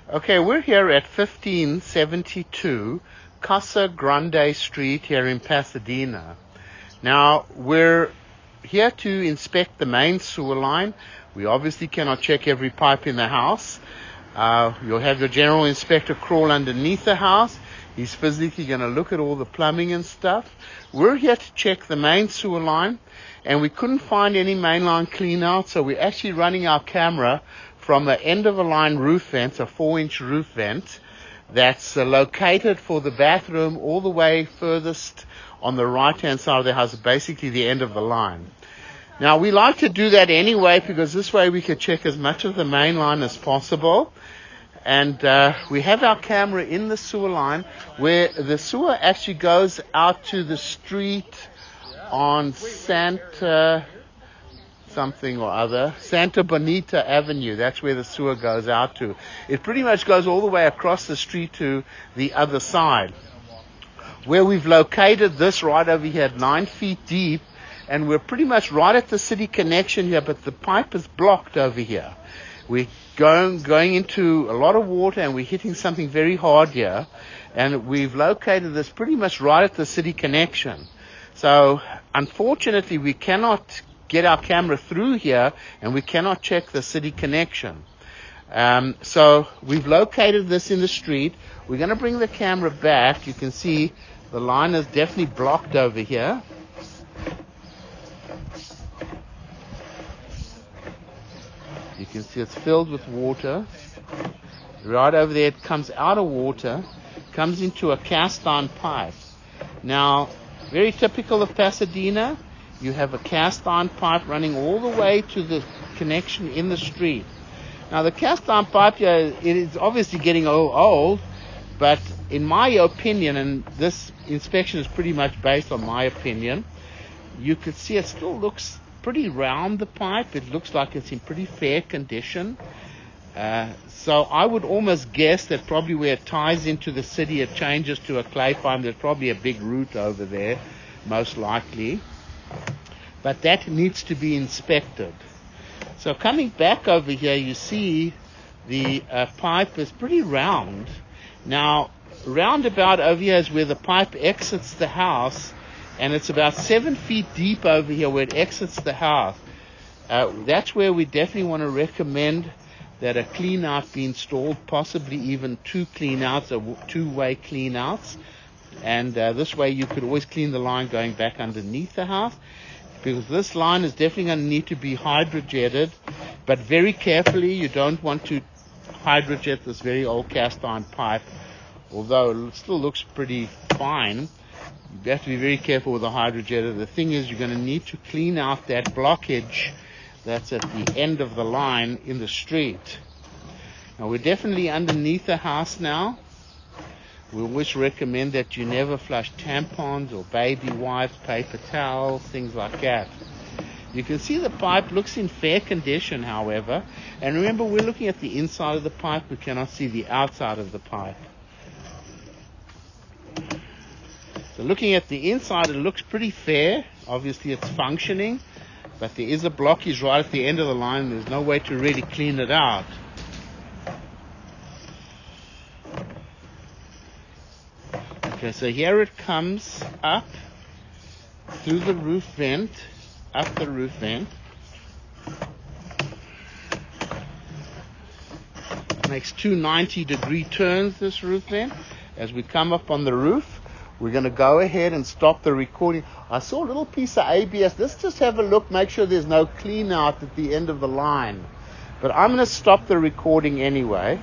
Okay, we're here at 1572 Casa Grande Street here in Pasadena. Now, we're here to inspect the main sewer line. We obviously cannot check every pipe in the house. You'll have your general inspector crawl underneath the house. He's physically going to look at all the plumbing and stuff. We're here to check the main sewer line, and we couldn't find any mainline clean out, so we're actually running our camera from the end of a line roof vent, a 4-inch roof vent, that's located for the bathroom all the way furthest on the right-hand side of the house, basically the end of the line. Now, we like to do that anyway because this way we can check as much of the main line as possible. And we have our camera in the sewer line where the sewer actually goes out to the street on Santa Bonita Avenue. That's where the sewer goes out to. It pretty much goes all the way across the street to the other side. Where we've located this right over here at 9 feet deep, and we're pretty much right at the city connection here, but the pipe is blocked over here. We're going into a lot of water, and we're hitting something very hard here, and we've located this pretty much right at the city connection. So unfortunately we cannot get our camera through here, and we cannot check the city connection. So we've located this in the street. We're going to bring the camera back. You can see the line is definitely blocked over here. You can see it's filled with water. Right over there it comes out of water, comes into a cast iron pipe. Now, very typical of Pasadena, you have a cast iron pipe running all the way to the connection in the street. Now, the cast iron pipe here, it is obviously getting old, but in my opinion, and this inspection is pretty much based on my opinion, you could see it still looks pretty round, the pipe. It looks like it's in pretty fair condition. So I would almost guess that probably where it ties into the city, it changes to a clay pipe. There's probably a big root over there, most likely. But that needs to be inspected. So coming back over here, you see the pipe is pretty round. Now, roundabout over here is where the pipe exits the house, and it's about 7 feet deep over here where it exits the house. That's where we definitely want to recommend that a clean out be installed, possibly even two clean outs, or two-way clean outs. And this way you could always clean the line going back underneath the house, because this line is definitely going to need to be hydrojetted, but very carefully. You don't want to hydrojet this very old cast iron pipe, although it still looks pretty fine. You have to be very careful with the hydrojetter. The thing is, you're going to need to clean out that blockage that's at the end of the line in the street. Now, we're definitely underneath the house now. We always recommend that you never flush tampons or baby wipes, paper towels, things like that. You can see the pipe looks in fair condition, however. And remember, we're looking at the inside of the pipe. We cannot see the outside of the pipe. So looking at the inside, it looks pretty fair. Obviously, it's functioning. But there is a blockage right at the end of the line. There's no way to really clean it out. Okay, so here it comes up through the roof vent, up the roof vent. Makes two 90-degree turns, this roof vent. As we come up on the roof, we're going to go ahead and stop the recording. I saw a little piece of ABS. Let's just have a look, make sure there's no clean out at the end of the line. But I'm going to stop the recording anyway.